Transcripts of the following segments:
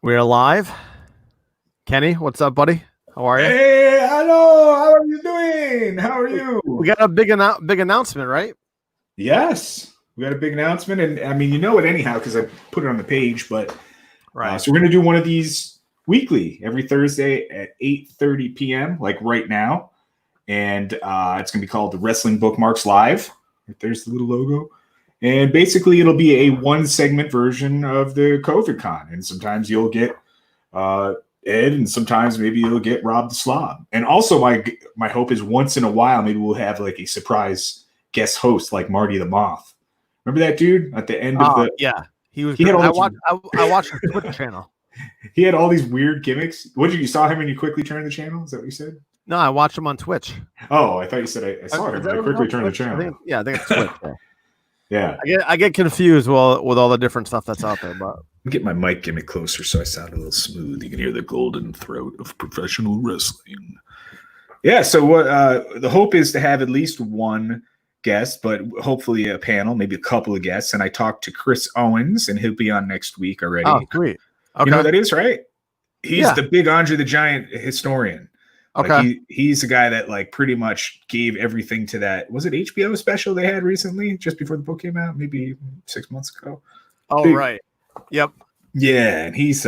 We're live. Kenny, what's up, buddy? How are you? Hey, hello. How are you doing? How are you? We got a big announcement, right? Yes, we got a big announcement, and I mean, you know it anyhow because I put it on the page. But Right. so we're going to do one of these weekly, every Thursday at 8:30 p.m., like right now, and it's going to be called the Wrestling Bookmarks Live. Right there's the little logo. And basically, it'll be a one-segment version of the COVID Con. And sometimes you'll get Ed, and sometimes maybe you'll get Rob the Slob. And also, my hope is once in a while, maybe we'll have like a surprise guest host like Marty the Moth. Remember that dude at the end of the? Yeah, he was. He had I watched his Twitter channel. He had all these weird gimmicks. What did you saw him and you quickly turned the channel? Is that what you said? No, I watched him on Twitch. Oh, I thought you said I saw him. And I quickly turned the channel. I think it's Twitch. Yeah. I get confused with all the different stuff that's out there, but Get my mic gimmick closer so I sound a little smooth. You can hear the golden throat of professional wrestling. Yeah, so what the hope is to have at least one guest, but hopefully a panel, maybe a couple of guests. And I talked to Chris Owens, and he'll be on next week already. oh, sweet. Okay. You know who that is, right? He's Yeah. the big Andre the Giant historian. Okay. Like he's the guy that like pretty much gave everything to that. Was it HBO special they had recently, just before the book came out, maybe 6 months ago? Oh, Big- right. Yep. Yeah, and he's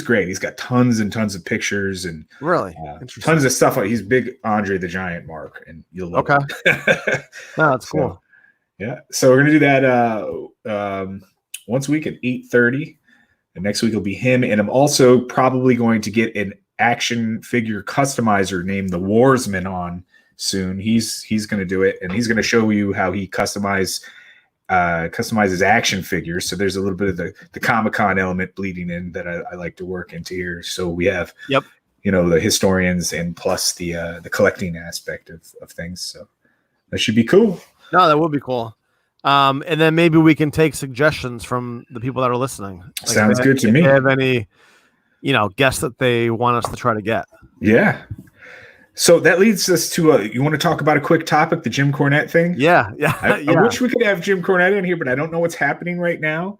great. He's got tons and tons of pictures and Really. Interesting. tons of stuff. He's big Andre the Giant mark, and you'll love it. No, that's cool. So, yeah, so we're gonna do that once a week at 8:30, and next week will be him. And I'm also probably going to get an action figure customizer named the Warsman on soon. He's going to do it, and he's going to show you how he customizes action figures. So there's a little bit of the Comic-Con element bleeding in that I like to work into here. So we have the historians and plus the collecting aspect of things. So that should be cool. No, that would be cool. And then maybe we can take suggestions from the people that are listening. Like Sounds good to if me. they have any, guests that they want us to try to get. Yeah. So that leads us to you want to talk about a quick topic, the Jim Cornette thing? Yeah. I wish we could have Jim Cornette in here, but I don't know what's happening right now.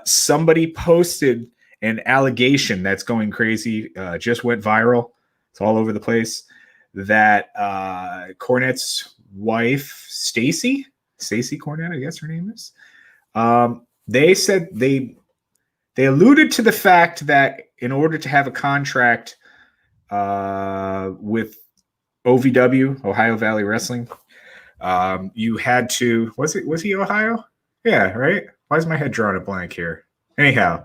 Somebody posted an allegation that's going crazy, just went viral. It's all over the place, that Cornette's wife, Stacy Cornette, I guess her name is. They said they alluded to the fact that in order to have a contract with OVW, Ohio Valley Wrestling, you had to, was he Ohio? Yeah, right? Why is my head drawing a blank here? Anyhow,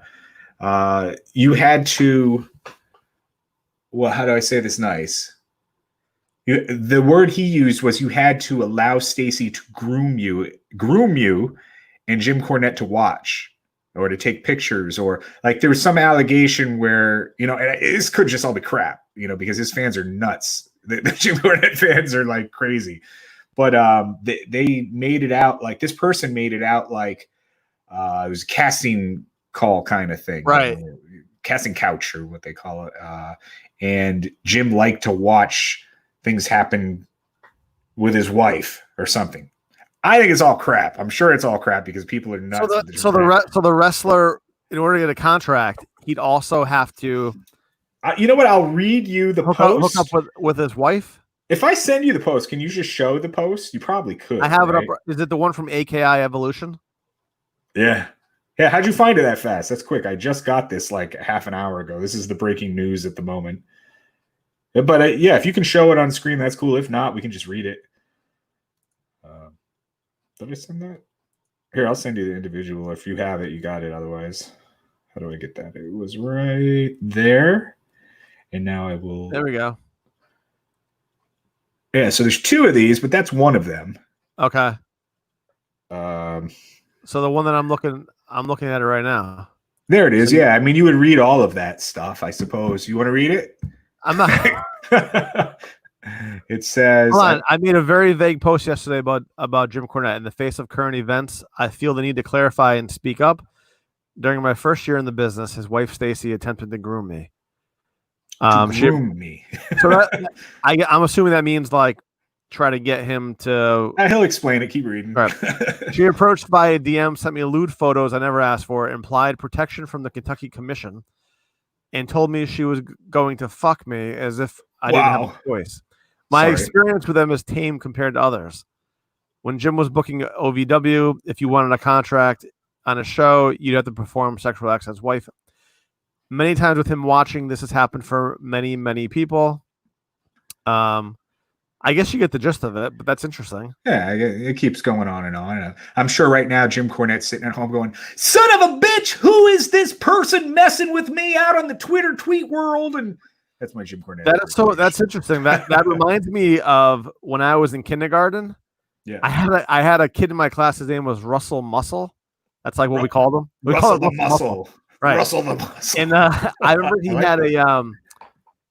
you had to, well, how do I say this nice? The word he used was you had to allow Stacy to groom you and Jim Cornette to watch or to take pictures, or like there was some allegation where, and this could just all be crap, because his fans are nuts. The Jim Cornette fans are like crazy, but they made it out like this person made it out like it was a casting call kind of thing, right? Casting couch or what they call it. And Jim liked to watch things happen with his wife or something. I think it's all crap. I'm sure it's all crap because people are nuts. So the wrestler, in order to get a contract, he'd also have to. You know what? I'll read you the post. Hook up with his wife. If I send you the post, can you just show the post? You probably could. I have it up. Is it the one from AKI Evolution? Yeah. Yeah. How'd you find it that fast? That's quick. I just got this like half an hour ago. This is the breaking news at the moment. But yeah, if you can show it on screen, that's cool. If not, we can just read it. Did I send that? Here, I'll send you the individual. If you have it, you got it. Otherwise, how do I get that? It was right there. And now I will. There we go. Yeah, so there's two of these, but that's one of them. Okay. So the one that I'm looking at it right now. There it is. Yeah, I mean, you would read all of that stuff, I suppose. You want to read it? I'm not. It says, hold on. I made a very vague post yesterday about Jim Cornette. In the face of current events, I feel the need to clarify and speak up. During my first year in the business, his wife Stacy attempted to groom me. Groom me. So I'm assuming that means like try to get him to. He'll explain it. Keep reading. Right. She approached by a DM, sent me lewd photos I never asked for, implied protection from the Kentucky Commission, and told me she was going to fuck me as if I didn't have Wow. a choice. My Sorry. experience with them is tame compared to others. When Jim was booking OVW, if you wanted a contract on a show, you'd have to perform sexual acts as his wife. Many times with him watching, this has happened for many, many people. I guess you get the gist of it, but that's interesting. Yeah, it keeps going on and on. I'm sure right now Jim Cornette's sitting at home going, "Son of a bitch, who is this person messing with me out on the Twitter tweet world?" And that's my Jim Cornette. That's interesting. That reminds me of when I was in kindergarten. Yeah, I had a kid in my class. His name was Russell Muscle. That's like what we called him. We Russell called the Muscle. Right. Russell the Muscle. And I remember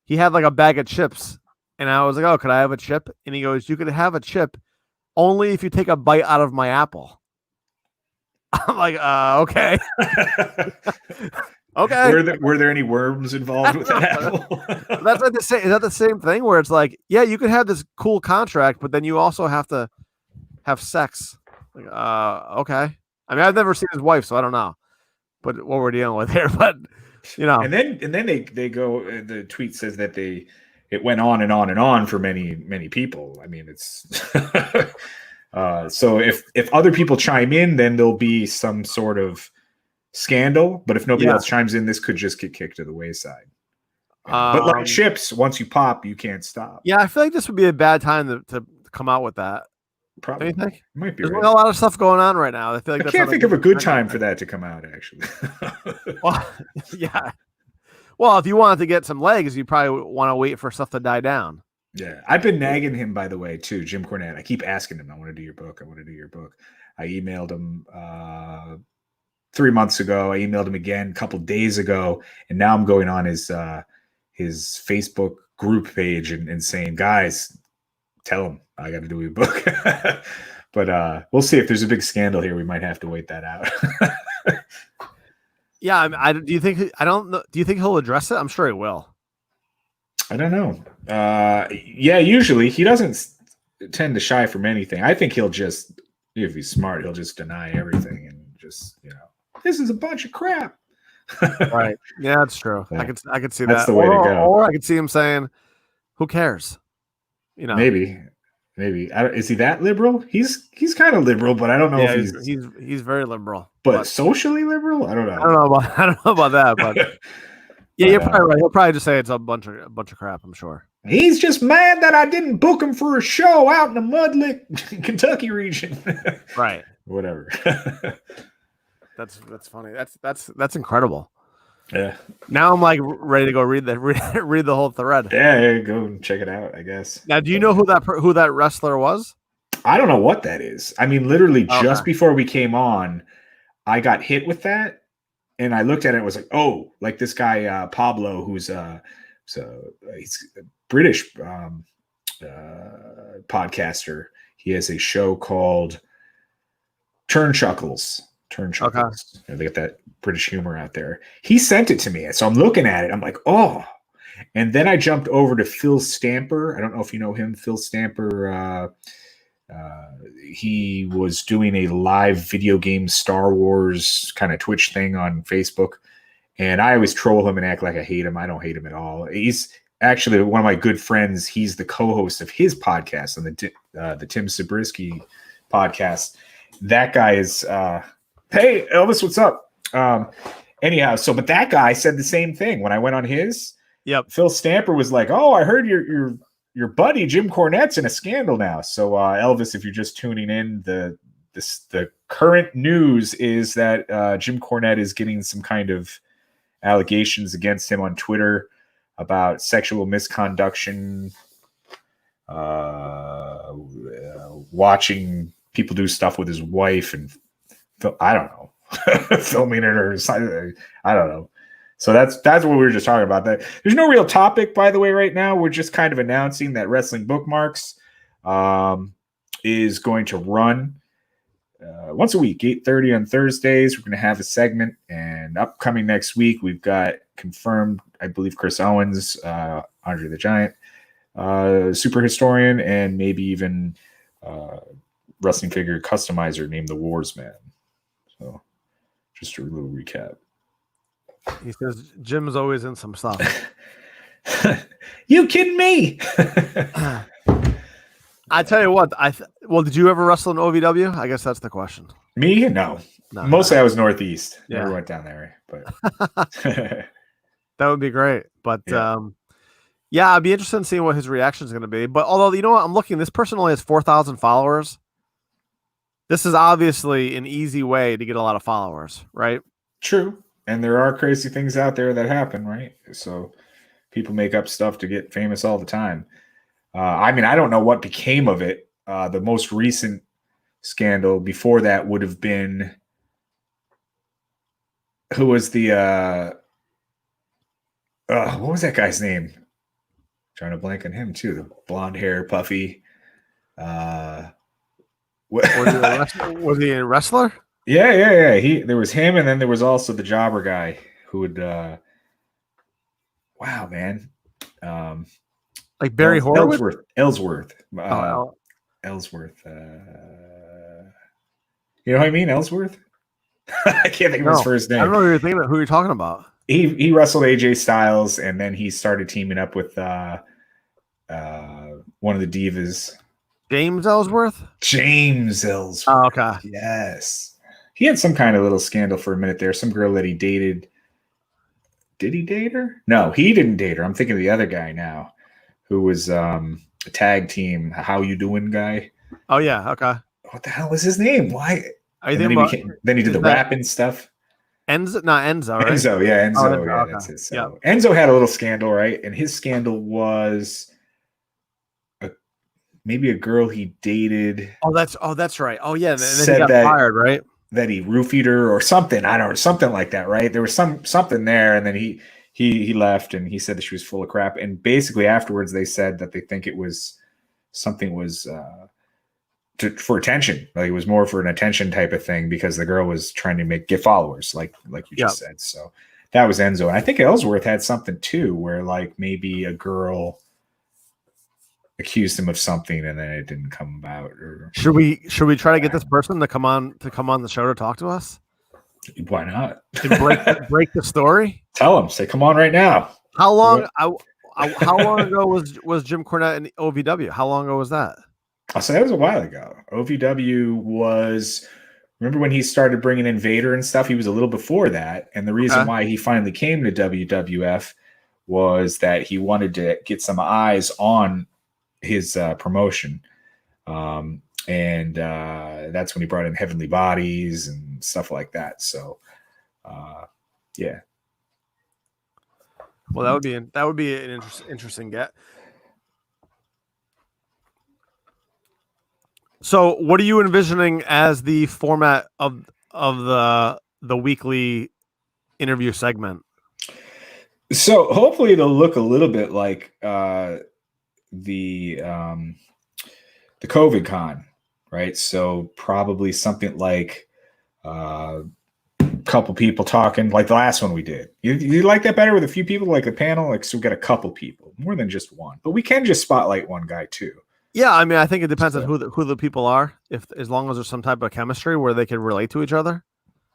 he had like a bag of chips. And I was like, "Oh, could I have a chip?" And he goes, "You could have a chip only if you take a bite out of my apple." I'm like, okay. Okay. Were there any worms involved with that apple? That's like is that the same thing where it's like, yeah, you could have this cool contract, but then you also have to have sex. Like, okay. I mean, I've never seen his wife, so I don't know. But what we're dealing with here, but you know. And then they go. The tweet says that it went on and on and on for many people. I mean, it's so if other people chime in, then there'll be some sort of scandal. But if nobody else chimes in, this could just get kicked to the wayside. But like chips, once you pop, you can't stop. Yeah, I feel like this would be a bad time to come out with that. Probably. Don't you think? Might be There's right. a lot of stuff going on right now. I feel like I can't think of a good time for that to come out, actually. Well, yeah. Well, if you wanted to get some legs, you probably want to wait for stuff to die down. Yeah. I've been nagging him, by the way, too, Jim Cornette. I keep asking him, I want to do your book. I emailed him 3 months ago. I emailed him again a couple days ago. And now I'm going on his Facebook group page and saying, guys, tell him I got to do your book. But we'll see if there's a big scandal here. We might have to wait that out. Yeah, do you think he'll address it? I'm sure he will. I don't know. Yeah, usually he doesn't tend to shy from anything. I think he'll just, if he's smart, he'll just deny everything and just, this is a bunch of crap. Right. Yeah, that's true. Yeah. I could see that's that. The way to go. Or I could see him saying, "Who cares?" Maybe. Is he that liberal? He's kind of liberal, but I don't know if he's very liberal. But socially liberal? I don't know. I don't know about that, but yeah, you're probably right. He'll probably just say it's a bunch of crap, I'm sure. He's just mad that I didn't book him for a show out in the Mudlick, Kentucky region. Right. Whatever. That's funny. That's incredible. Yeah. Now I'm like ready to go read the whole thread. Yeah, go and check it out, I guess. Now, do you know who that wrestler was? I don't know what that is. I mean, literally just before we came on, I got hit with that, and I looked at it and was like, "Oh, like this guy Pablo, who's he's a British podcaster. He has a show called Turnchuckles." Okay. They get that British humor out there. He sent it to me, so I'm looking at it. I'm like, oh. And then I jumped over to Phil Stamper. I don't know if you know him, Phil Stamper. He was doing a live video game Star Wars kind of Twitch thing on Facebook, and I always troll him and act like I hate him. I don't hate him at all. He's actually one of my good friends. He's the co-host of his podcast on the Tim Zabriskie podcast. That guy is. Hey, Elvis, what's up? Anyhow, but that guy said the same thing when I went on his. Yep. Phil Stamper was like, "Oh, I heard your buddy Jim Cornette's in a scandal now." So, Elvis, if you're just tuning in, the current news is that Jim Cornette is getting some kind of allegations against him on Twitter about sexual misconduction, watching people do stuff with his wife and. I don't know, filming it or something. I don't know. So that's what we were just talking about. That there's no real topic, by the way, right now. We're just kind of announcing that Wrestling Bookmarks is going to run once a week, 8:30 on Thursdays. We're going to have a segment, and upcoming next week, we've got confirmed, I believe, Chris Owens, Andre the Giant, Super Historian, and maybe even wrestling figure customizer named the Wars Man. So just a little recap. He says Jim's always in some stuff. You kidding me? I tell you what, well, did you ever wrestle in OVW? I guess that's the question. Me? No. Mostly I was Northeast. Never went down there, but that would be great. But yeah. I'd be interested in seeing what his reaction is going to be. But although, you know what, I'm looking, this person only has 4,000 followers. This is obviously an easy way to get a lot of followers, right? True. And there are crazy things out there that happen, right? So people make up stuff to get famous all the time. I mean, I don't know what became of it. The most recent scandal before that would have been, who was the what was that guy's name? Trying to blank on him too. The blonde hair, puffy. Was he a wrestler? Yeah. There was him, and then there was also the jobber guy who would. Wow, man. Like Barry Horowitz? Ellsworth. Ellsworth. You know what I mean? Ellsworth? I can't think of his first name. I don't know who you're talking about. He wrestled AJ Styles, and then he started teaming up with one of the divas. James Ellsworth? James Ellsworth. Oh, okay. Yes. He had some kind of little scandal for a minute there. Some girl that he dated. Did he date her? No, he didn't date her. I'm thinking of the other guy now, who was a tag team, How You Doing guy. Oh, yeah. Okay. What the hell was his name? Why? Then he did the rapping stuff. Enzo, not Enzo, right? Enzo, yeah, Enzo. Oh, yeah, okay. That's it. So Enzo had a little scandal, right? And his scandal was maybe a girl he dated. Oh, that's right. Oh, yeah. And then he got fired, right? That he roofied her or something. I don't know, something like that, right? There was something there, and then he left, and he said that she was full of crap. And basically afterwards, they said that they think it was something was for attention. Like it was more for an attention type of thing because the girl was trying to get followers, like you just said. So that was Enzo. And I think Ellsworth had something too, where like maybe a girl accused him of something and then it didn't come about. Or should we try to get this person to come on the show to talk to us? Why not? To break the story? Tell him. Say, come on right now. How long? How long ago was Jim Cornette in OVW? How long ago was that? I'll say that was a while ago. OVW was, remember when he started bringing in Vader and stuff? He was a little before that. And the reason why he finally came to WWF was that he wanted to get some eyes on his promotion. And that's when he brought in Heavenly Bodies and stuff like that. So, yeah. Well, that would be an interesting get. So, what are you envisioning as the format of the weekly interview segment? So, hopefully, it'll look a little bit like the COVID con, right? So, probably something like a couple people talking, like the last one we did. You like that better with a few people, like a panel? Like, so we got a couple people, more than just one, but we can just spotlight one guy too. Yeah, I mean, I think it depends on who the people are. As long as there's some type of chemistry where they can relate to each other.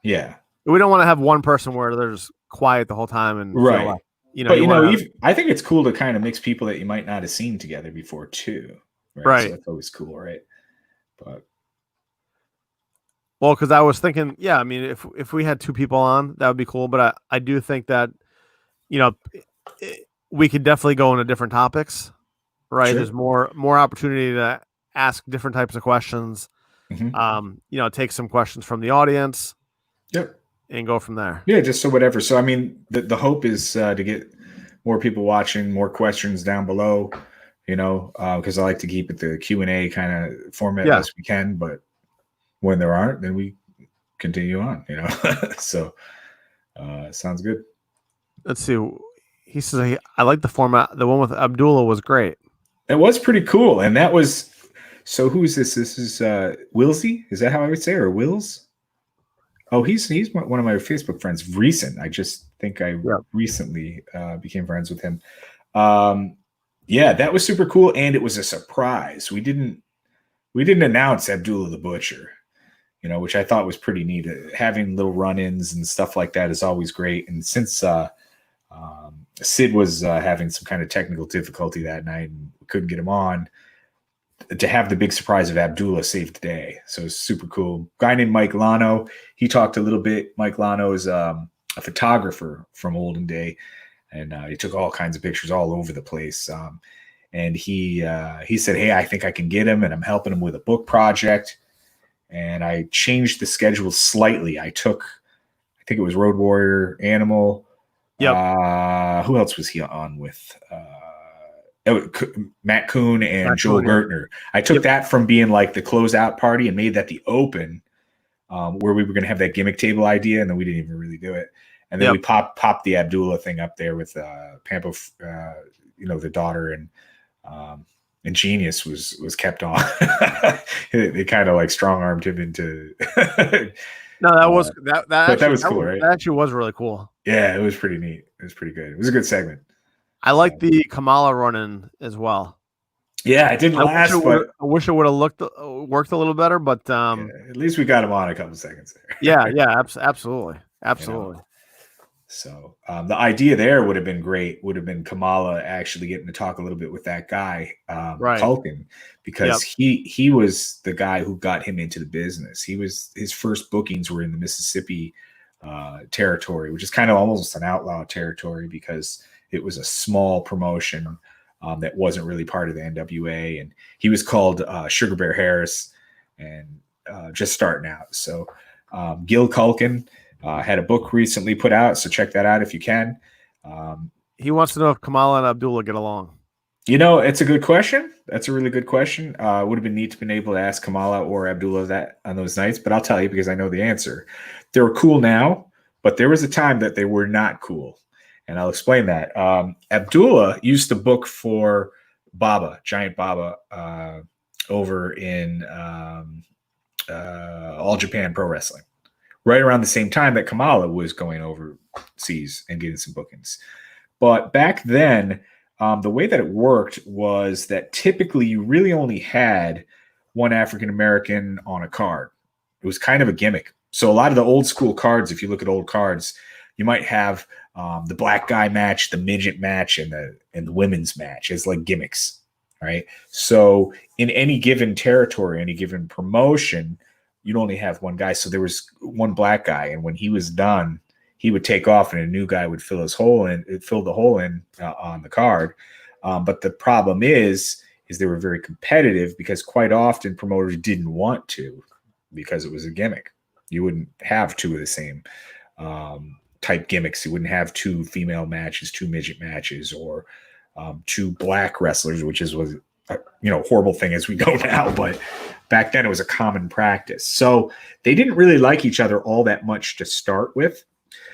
Yeah, we don't want to have one person where they're just quiet the whole time and right. Like, I think it's cool to kind of mix people that you might not have seen together before too. Right. So that's always cool, right? But well, because I was thinking, yeah, I mean, if we had two people on, that would be cool. But I do think that, we could definitely go into different topics. Right. Sure. There's more opportunity to ask different types of questions. Mm-hmm. Take some questions from the audience. Yep. And go from there. Yeah, just so whatever. So I mean, the hope is to get more people watching, more questions down below, because I like to keep it the Q&A kind of format as we can, but when there aren't, then we continue on, So sounds good. Let's see. He says, I like the format. The one with Abdullah was great. It was pretty cool. And that was, so who's this? This is Willsy? Is that how I would say it? Or Wills? Oh, he's one of my Facebook friends. Recent. I just think I recently became friends with him. Yeah, that was super cool. And it was a surprise. We didn't announce Abdullah the Butcher. which I thought was pretty neat. Having little run-ins and stuff like that is always great. And since Sid was having some kind of technical difficulty that night and couldn't get him on, to have the big surprise of Abdullah saved the day. So it's super cool. Guy named Mike Lano, he talked a little bit. Mike Lano is a photographer from olden day, and he took all kinds of pictures all over the place. And he said, hey, I think I can get him, and I'm helping him with a book project. And I changed the schedule slightly. I think it was Road Warrior, Animal. Yep. Who else was he on with? Matt Kuhn and Joel Gertner. I took that from being like the closeout party and made that the open, where we were going to have that gimmick table idea, and then we didn't even really do it. And then we popped the Abdullah thing up there with Pampo, the daughter, and Genius was kept on. They kind of like strong armed him into. No, that was that was cool, right? That actually was really cool. Yeah, it was pretty neat. It was pretty good. It was a good segment. I like the Kamala run-in as well. Yeah, it didn't last, but I wish it would have worked a little better, but at least we got him on a couple seconds there. Yeah, absolutely. So the idea there would have been great. Would have been Kamala actually getting to talk a little bit with that guy, Culkin, because he was the guy who got him into the business. His first bookings were in the Mississippi territory, which is kind of almost an outlaw territory because it was a small promotion that wasn't really part of the NWA, and he was called Sugar Bear Harris, and just starting out. So Gil Culkin had a book recently put out, so check that out if you can. He wants to know if Kamala and Abdullah get along. It's a good question. That's a really good question. Would have been neat to been able to ask Kamala or Abdullah that on those nights, but I'll tell you because I know the answer. They're cool now, but there was a time that they were not cool. And I'll explain that. Abdullah used to book for Baba, Giant Baba, over in All Japan Pro Wrestling, right around the same time that Kamala was going overseas and getting some bookings. But back then, the way that it worked was that typically you really only had one African-American on a card. It was kind of a gimmick. So a lot of the old school cards, if you look at old cards, you might have the black guy match, the midget match, and the women's match as like gimmicks, right? So in any given territory, any given promotion, you'd only have one guy. So there was one black guy, and when he was done, he would take off, and a new guy would fill the hole in on the card. But the problem is they were very competitive because quite often promoters didn't want to because it was a gimmick. You wouldn't have two of the same type gimmicks. You wouldn't have two female matches, two midget matches, or two black wrestlers, which was a horrible thing as we know now, but back then it was a common practice. So they didn't really like each other all that much to start with.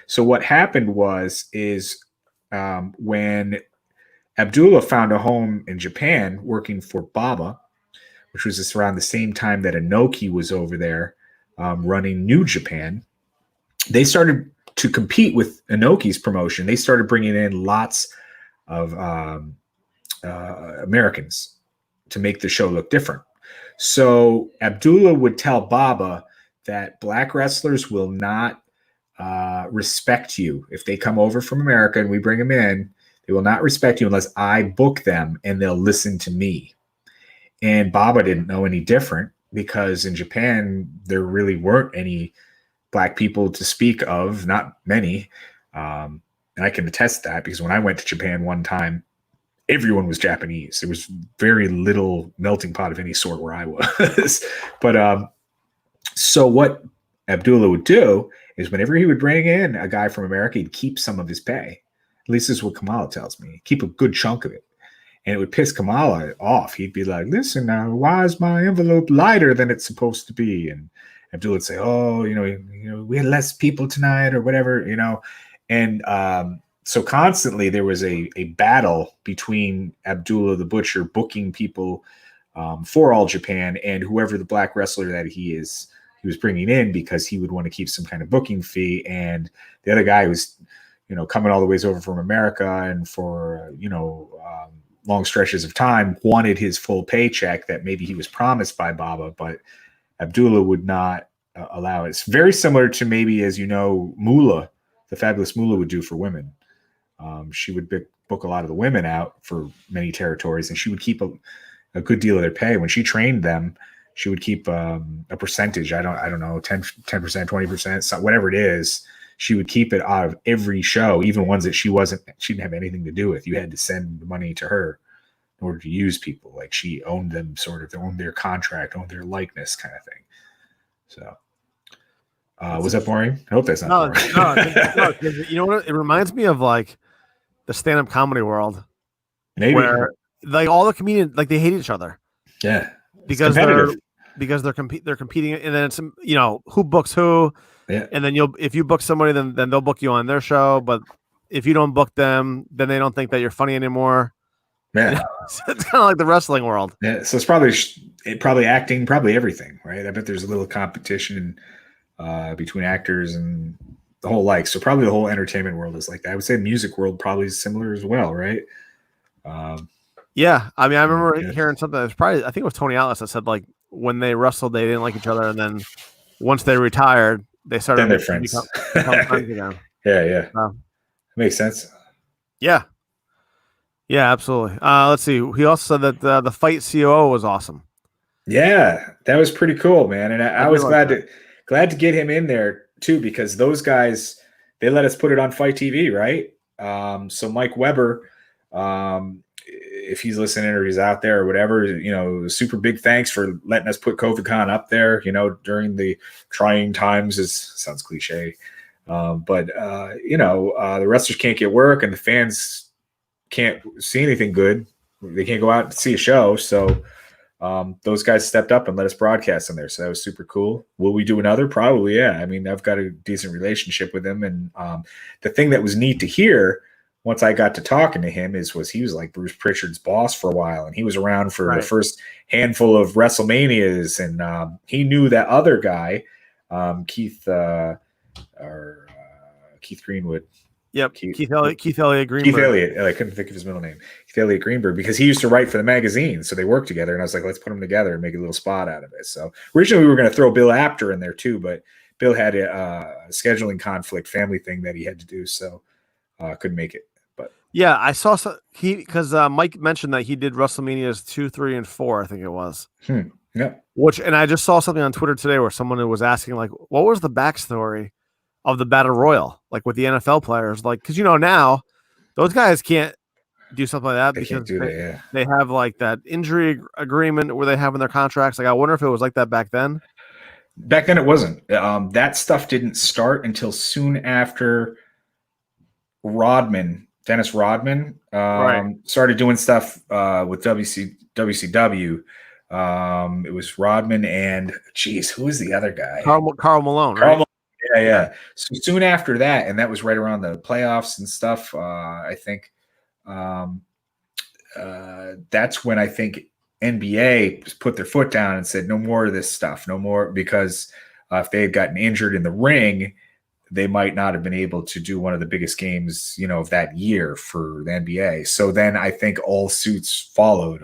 So what happened is when Abdullah found a home in Japan working for Baba, which was just around the same time that Inoki was over there running New Japan, they started to compete with Inoki's promotion. They started bringing in lots of Americans to make the show look different. So Abdullah would tell Baba that black wrestlers will not respect you. If they come over from America and we bring them in, they will not respect you unless I book them and they'll listen to me. And Baba didn't know any different because in Japan, there really weren't any black people to speak of, not many. And I can attest to that because when I went to Japan one time, everyone was Japanese. There was very little melting pot of any sort where I was. But so what Abdullah would do is whenever he would bring in a guy from America, he'd keep some of his pay. At least this is what Kamala tells me. Keep a good chunk of it. And it would piss Kamala off. He'd be like, listen now, why is my envelope lighter than it's supposed to be? And Abdullah would say, oh, we had less people tonight or whatever, And so constantly there was a battle between Abdullah the Butcher booking people for All Japan and whoever the black wrestler that he was bringing in because he would want to keep some kind of booking fee. And the other guy was, coming all the ways over from America and for, long stretches of time wanted his full paycheck that maybe he was promised by Baba, but Abdullah would not allow it. It's very similar to maybe, as you know, Moolah, the Fabulous Moolah would do for women. She would book a lot of the women out for many territories, and she would keep a good deal of their pay. When she trained them, she would keep a percentage. I don't know, 10%, 20%, whatever it is. She would keep it out of every show, even ones that she didn't have anything to do with. You had to send the money to her in order to use people. Like she owned them, sort of, owned their contract, owned their likeness, kind of thing. So, was that boring? I hope that's not boring. No, you know what? It reminds me of like the stand-up comedy world, Maybe where like all the comedians, like they hate each other. Yeah, because they're competing, and then it's, you know, who books who. Yeah. And then if you book somebody, then they'll book you on their show. But if you don't book them, then they don't think that you're funny anymore. Yeah. You know? It's kind of like the wrestling world. Yeah. So it's probably acting, probably everything, right? I bet there's a little competition between actors and the whole so probably the whole entertainment world is like that. I would say the music world probably is similar as well, right? Yeah. I mean, I remember hearing something that was probably, I think it was Tony Atlas that said like when they wrestled, they didn't like each other. And then once they retired, they started they're friends. Become friends again. Yeah. Makes sense. Yeah, absolutely. Let's see. He also said that the fight COO was awesome. Yeah, that was pretty cool, man. And I was glad to get him in there too, because those guys, they let us put it on Fight TV, right? So Mike Weber, if he's listening or he's out there or whatever, you know, super big thanks for letting us put COVID-Con up there, you know, during the trying times. Sounds cliche. But the wrestlers can't get work and the fans can't see anything good. They can't go out and see a show. So those guys stepped up and let us broadcast in there. So that was super cool. Will we do another? Probably, yeah. I mean, I've got a decent relationship with him. And the thing that was neat to hear once I got to talking to him was he was like Bruce Pritchard's boss for a while, and he was around for the first handful of WrestleManias, and he knew that other guy, Keith Greenwood. Yep, Keith Elliott Greenberg. Keith Elliott. I couldn't think of his middle name. Keith Elliott Greenberg, because he used to write for the magazine, so they worked together. And I was like, let's put them together and make a little spot out of it. So originally we were going to throw Bill Apter in there too, but Bill had a scheduling conflict, family thing that he had to do, so couldn't make it. But yeah, I saw because Mike mentioned that he did WrestleManias 2, 3, and 4. I think it was. Yeah. And I just saw something on Twitter today where someone was asking like, what was the backstory of the Battle Royal, like with the NFL players, like, because now those guys can't do something like that because they have like that injury agreement where they have in their contracts. Like, I wonder if it was like that back then. Back then, it wasn't. That stuff didn't start until soon after Dennis Rodman, started doing stuff with WCW. It was Rodman and who was the other guy? Karl Malone. Yeah. So soon after that, and that was right around the playoffs and stuff. I think that's when I think NBA put their foot down and said, no more of this stuff, no more, because if they had gotten injured in the ring, they might not have been able to do one of the biggest games, of that year for the NBA. So then I think all suits followed,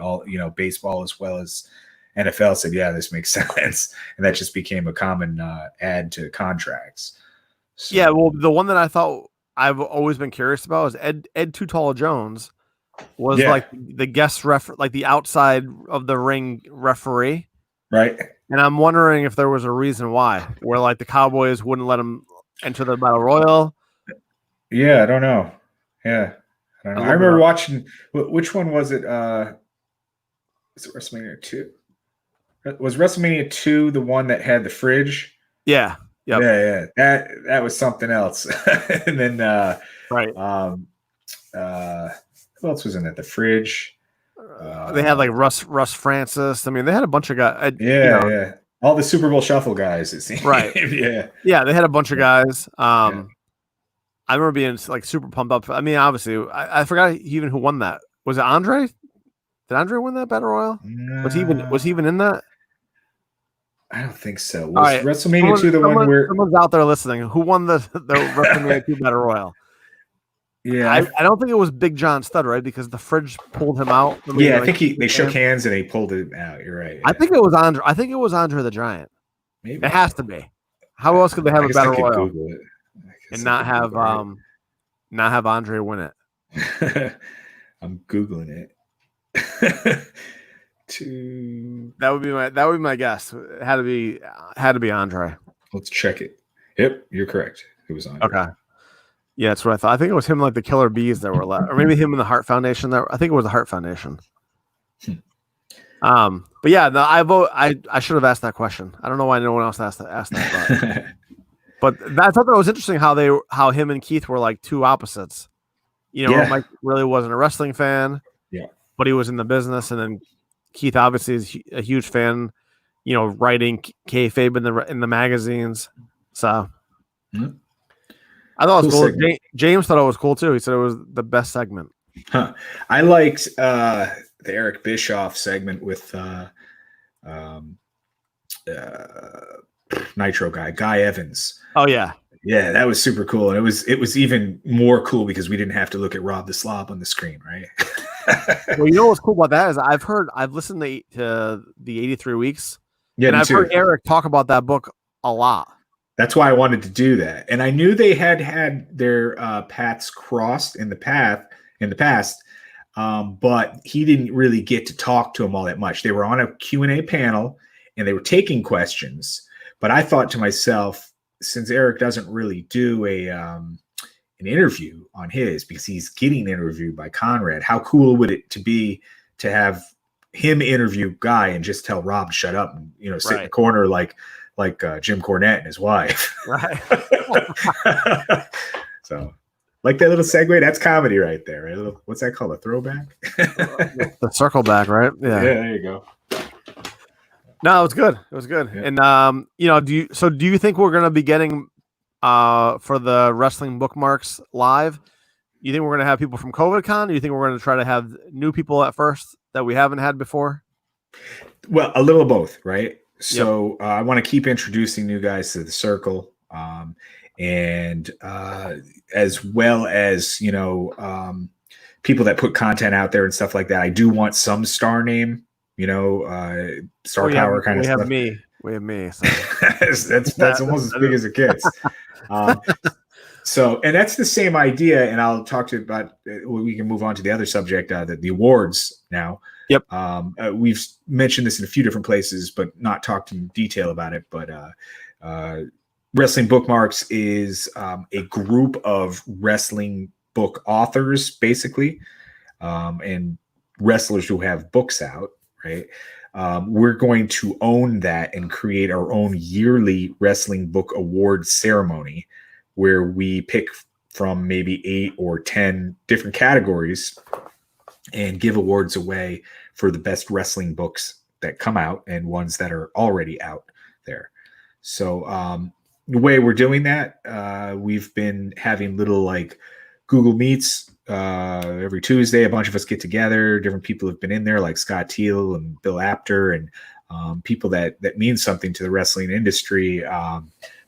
baseball as well as NFL said, yeah, this makes sense. And that just became a common add to contracts. So, yeah, well, the one that I thought I've always been curious about is Ed Too Tall Jones was like the guest like the outside of the ring referee. Right. And I'm wondering if there was a reason why, where like the Cowboys wouldn't let him enter the Battle Royal. Yeah, I don't know. Yeah. I remember watching, which one was it? Was it WrestleMania 2? Was WrestleMania 2 the one that had the fridge? Yeah. Yep. Yeah. That was something else. And then who else was in it? The fridge. They had like Russ Francis. I mean, they had a bunch of guys. Yeah. All the Super Bowl shuffle guys, it seemed. Right. Yeah, they had a bunch of guys. I remember being like super pumped up. I mean, obviously, I forgot even who won that. Was it Andre? Did Andre win that Battle Royal? Was he even in that? I don't think so. Was WrestleMania 2 the one where someone's out there listening? Who won the WrestleMania 2 Battle Royal? Yeah, I don't think it was Big John Studd, right? Because the fridge pulled him out. I think they shook hands and they pulled it out. You're right. Yeah. I think it was Andre. I think it was Andre the Giant. Maybe it has to be. How else could they have I a guess I battle could royal Google it. and not have Andre win it? I'm Googling it. That would be my guess. It had to be Andre. Let's check it. Yep, you're correct. It was Andre. Okay. Yeah, that's what I thought. I think it was him, like the Killer Bees that were left, or maybe him and the Heart Foundation. I think it was the Heart Foundation. But yeah, no, I vote. I should have asked that question. I don't know why no one else asked that. But I thought that was interesting how him and Keith were like two opposites. Mike really wasn't a wrestling fan. Yeah, but he was in the business, and then Keith obviously is a huge fan. Writing kayfabe in the magazines. So. Mm-hmm. I thought it was cool. James thought it was cool too. He said it was the best segment. Huh. I liked the Eric Bischoff segment with Nitro Guy Evans. Oh yeah, yeah, that was super cool, and it was even more cool because we didn't have to look at Rob the Slob on the screen, right? Well, what's cool about that is I've listened to the 83 Weeks, and I've heard Eric talk about that book a lot. That's why I wanted to do that. And I knew they had their paths crossed in the past, but he didn't really get to talk to them all that much. They were on a Q&A panel and they were taking questions. But I thought to myself, since Eric doesn't really do an interview on his, because he's getting interviewed by Conrad, how cool would it be to have him interview Guy and just tell Rob to shut up and sit in the corner like Jim Cornette and his wife. Right. So, like that little segue, that's comedy right there. Right? What's that called? A throwback? The circle back, right? Yeah. Yeah, there you go. No, it was good. It was good. Yeah. And do you think we're gonna be getting for the wrestling bookmarks live? You think we're gonna have people from COVIDCon? Do you think we're gonna try to have new people at first that we haven't had before? Well, a little of both, right? So I want to keep introducing new guys to the circle, and as well as people that put content out there and stuff like that. I do want some star name, star power kind of stuff. We have me. So. that's almost as big as it gets. So, and that's the same idea. And I'll talk to you about. We can move on to the other subject, the awards now. Yep. We've mentioned this in a few different places, but not talked in detail about it. But Wrestling Bookmarks is a group of wrestling book authors, basically, and wrestlers who have books out, right? We're going to own that and create our own yearly wrestling book award ceremony where we pick from maybe 8 or 10 different categories and give awards away for the best wrestling books that come out and ones that are already out there. So the way we're doing that, we've been having little like Google Meets every Tuesday. A bunch of us get together. Different people have been in there, like Scott Teal and Bill Apter, and people that mean something to the wrestling industry,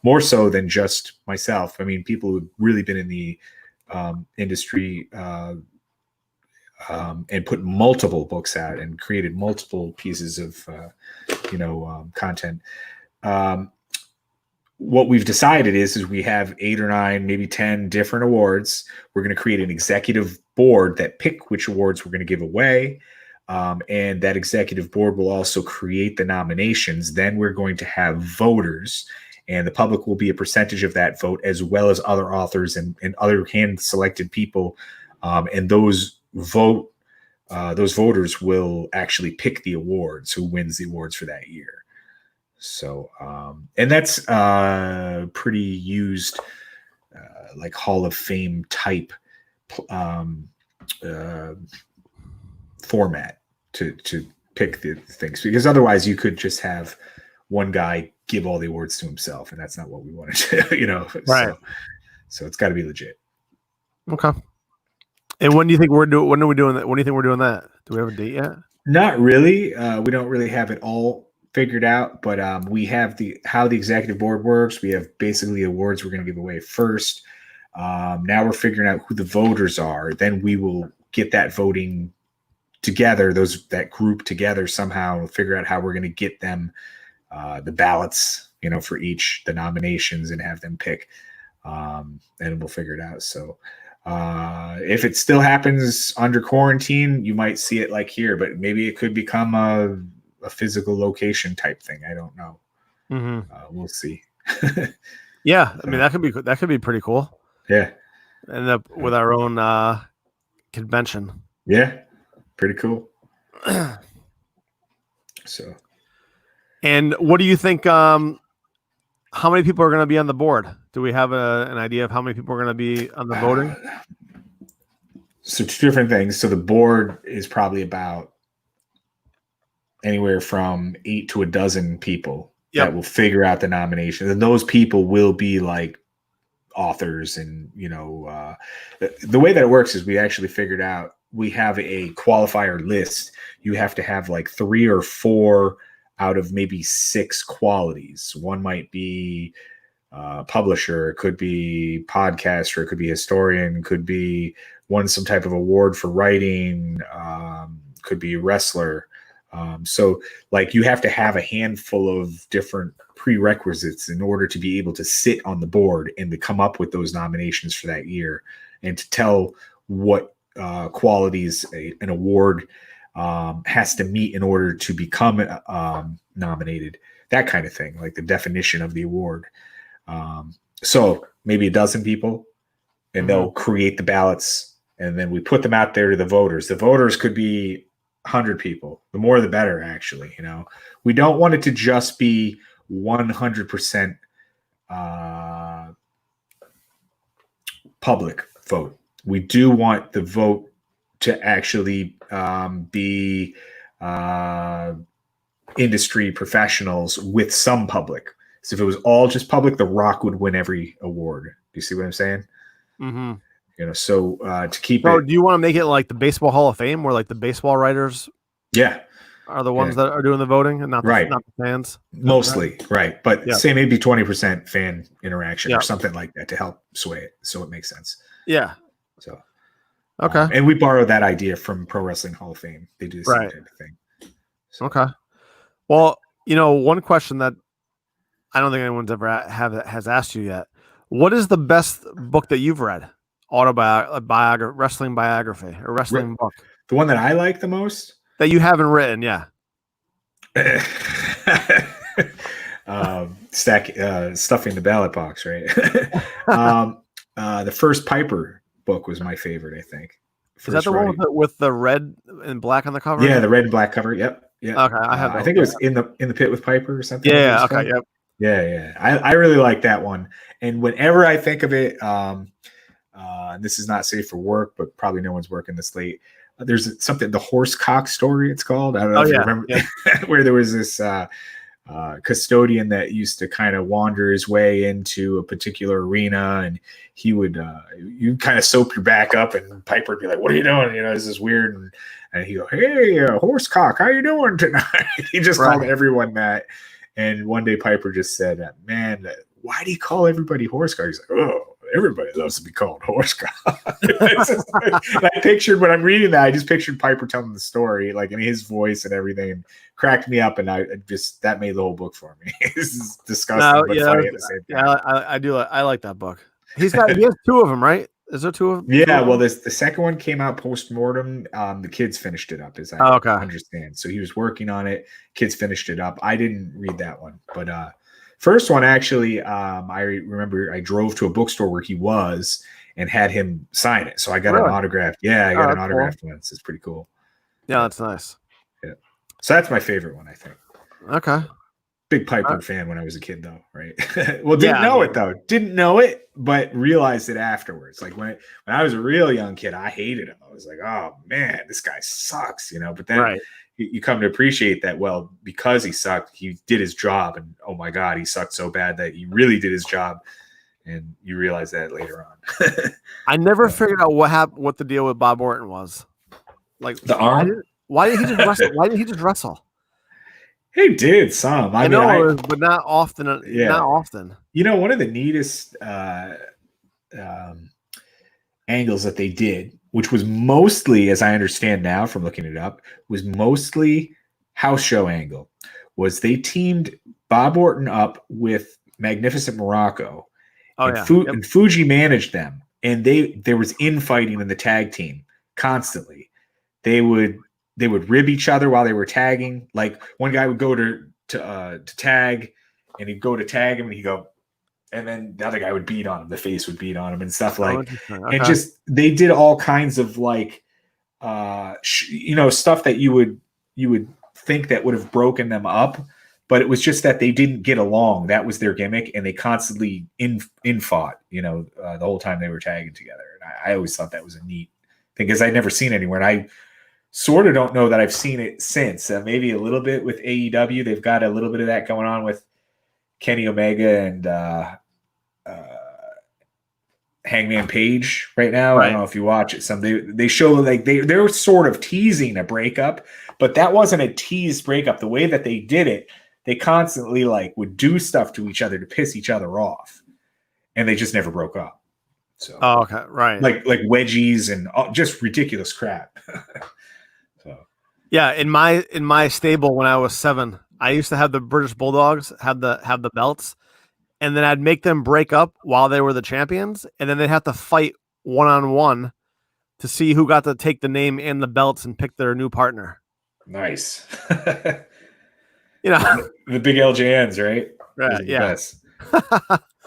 more so than just myself. I mean, people who've really been in the industry and put multiple books out and created multiple pieces of content. What we've decided is we have 8 or 9, maybe 10 different awards. We're going to create an executive board that pick which awards we're going to give away. And that executive board will also create the nominations. Then we're going to have voters, and the public will be a percentage of that vote, as well as other authors and other hand-selected people. And those voters will actually pick the awards, who wins the awards for that year. So, and that's pretty used, like Hall of Fame type format to pick the things, because otherwise you could just have one guy give all the awards to himself, and that's not what we want to do, Right. So it's got to be legit. Okay. And when do you think we're doing? When are we doing that? When do you think we're doing that? Do we have a date yet? Not really. We don't really have it all figured out, but we have how the executive board works. We have basically awards we're going to give away first. Now we're figuring out who the voters are. Then we will get that voting together, that group together somehow. We'll figure out how we're going to get them the ballots for the nominations and have them pick, and we'll figure it out. So if it still happens under quarantine, you might see it like here, but maybe it could become a physical location type thing. I don't know. We'll see. Yeah, I mean that could be pretty cool. Yeah, end up with our own convention. Yeah, pretty cool. So, and what do you think? How many people are going to be on the board? Do we have an idea of how many people are going to be on the voting? So two different things. So the board is probably about anywhere from 8 to a dozen people that will figure out the nominations, and those people will be like authors. And the way that it works is we actually figured out we have a qualifier list. You have to have like 3 or 4 out of maybe 6 qualities. One might be publisher, it could be podcaster, it could be historian, could be some type of award for writing, could be wrestler. So like you have to have a handful of different prerequisites in order to be able to sit on the board and to come up with those nominations for that year, and to tell what qualities an award has to meet in order to become nominated, that kind of thing, like the definition of the award. So maybe a dozen people, and they'll create the ballots, and then we put them out there to the voters. The voters could be 100 people. The more the better, actually. We don't want it to just be 100% public vote. We do want the vote to actually be industry professionals with some public. So if it was all just public, The Rock would win every award. Do you see what I'm saying? So to keep it. Do you want to make it like the Baseball Hall of Fame, where like the baseball writers are the ones that are doing the voting, and not the fans? Mostly, right. But say maybe 20% fan interaction or something like that to help sway it, so it makes sense. Yeah. So okay. And we borrowed that idea from Pro Wrestling Hall of Fame. They do the same type of thing. So. Okay. Well, one question that I don't think anyone's ever has asked you yet. What is the best book that you've read? Wrestling biography or wrestling book? The one that I like the most? That you haven't written, yeah. Stuffing the ballot box, right? The first Piper book was my favorite, I think. Is that the one with the red and black on the cover? Yeah, the red and black cover. Yep. Yeah. Okay, I think it was in the pit with Piper or something. Yeah. Okay. Yep. Yeah. I really like that one. And whenever I think of it, this is not safe for work, but probably no one's working this late. There's something, the Horsecock story, it's called. I don't know if you remember, where there was this custodian that used to kind of wander his way into a particular arena, and he would, you kind of soap your back up, and Piper would be like, "What are you doing? This is weird." And he'd go, "Hey, Horsecock, how you doing tonight?" He just called everyone that. And one day Piper just said, "Man, why do you call everybody Horsecock?" He's like, "Oh, everybody loves to be called Horsecock." I pictured, when I'm reading that, I just pictured Piper telling the story, like in his voice and everything, and cracked me up. And that made the whole book for me. This is disgusting, but funny at the same time. Yeah, I like that book. He has 2 of them, right? Is there 2 of them? Yeah, well, the second one came out post-mortem. The kids finished it up, as I understand. So he was working on it. Kids finished it up. I didn't read that one. But first one, actually, I remember I drove to a bookstore where he was and had him sign it. So I got an autographed. Yeah, I got an autographed one. So it's pretty cool. Yeah, that's nice. Yeah. So that's my favorite one, I think. Okay. Big Piper fan when I was a kid, though, right? Well, didn't know it, though. Didn't know it, but realized it afterwards. Like when I was a real young kid, I hated him. I was like, "Oh man, this guy sucks," But then you come to appreciate that. Well, because he sucked, he did his job, and oh my God, he sucked so bad that he really did his job, and you realize that later on. I never figured out what the deal with Bob Orton was. Like the arm. Why didn't he just wrestle? Why didn't he just wrestle? He did some. I mean, but not often. Not often. One of the neatest angles that they did, which was mostly, as I understand now from looking it up, was mostly house show angle, was they teamed Bob Orton up with Magnificent Morocco, Oh and, yeah. and Fuji managed them, and there was infighting in the tag team constantly. They would rib each other while they were tagging. Like one guy would go to tag, and he'd go to tag him, and he'd go, and then the other guy would beat on him. The face would beat on him and stuff like. Okay. And just they did all kinds of like, stuff that you would think that would have broken them up, but it was just that they didn't get along. That was their gimmick, and they constantly in fought. The whole time they were tagging together. And I always thought that was a neat thing because I'd never seen it anywhere, and I sort of don't know that I've seen it since. Maybe a little bit with AEW. They've got a little bit of that going on with Kenny Omega and Hangman Page right now. Right. I don't know if you watch it. They show like they're sort of teasing a breakup, but that wasn't a teased breakup. The way that they did it, they constantly like would do stuff to each other to piss each other off, and they just never broke up. So, okay, right, like wedgies and just ridiculous crap. So, yeah, in my stable when I was 7, I used to have the British Bulldogs have the belts, and then I'd make them break up while they were the champions, and then they'd have to fight 1-on-1 to see who got to take the name and the belts and pick their new partner. Nice. The big LJNs, right? Right. Yeah.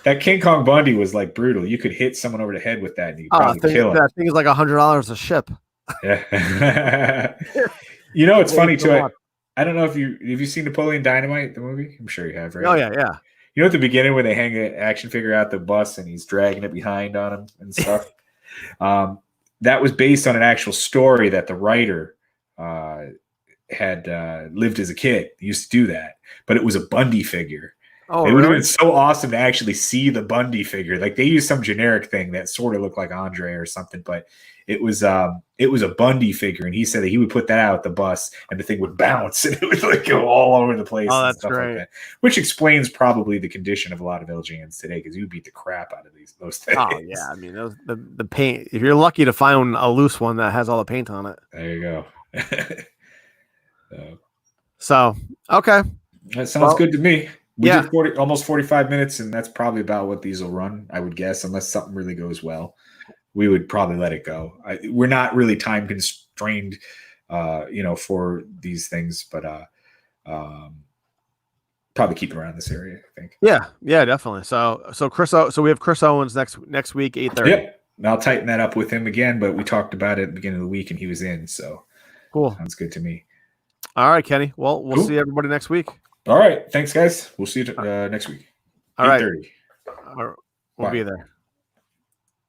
That King Kong Bundy was like brutal. You could hit someone over the head with that and you could probably kill him. That thing is like $100 a ship. Yeah. It's funny too. I don't know if have you seen Napoleon Dynamite, the movie? I'm sure you have, right? Oh yeah. At the beginning when they hang an action figure out the bus and he's dragging it behind on him and stuff. That was based on an actual story that the writer had lived as a kid. He used to do that, but it was a Bundy figure. Oh, it would have been so awesome to actually see the Bundy figure. Like they used some generic thing that sort of looked like Andre or something, but it was a Bundy figure, and he said that he would put that out at the bus, and the thing would bounce, and it would like go all over the place. Oh, and that's stuff great. Like that, which explains probably the condition of a lot of LGNs today, because you would beat the crap out of those things. Oh yeah, I mean the paint. If you're lucky to find a loose one that has all the paint on it, there you go. So okay, that sounds good to me. We did almost 45 minutes, and that's probably about what these will run, I would guess, unless something really goes well. We would probably let it go. We're not really time constrained, for these things, but probably keep it around this area, I think. Yeah, definitely. So we have Chris Owens next week, 8:30. Yep. And I'll tighten that up with him again, but we talked about it at the beginning of the week, and he was in, so cool. Sounds good to me. All right, Kenny. Well, we'll see everybody next week. All right. Thanks, guys. We'll see you next week. All right. 8:30. We'll be there.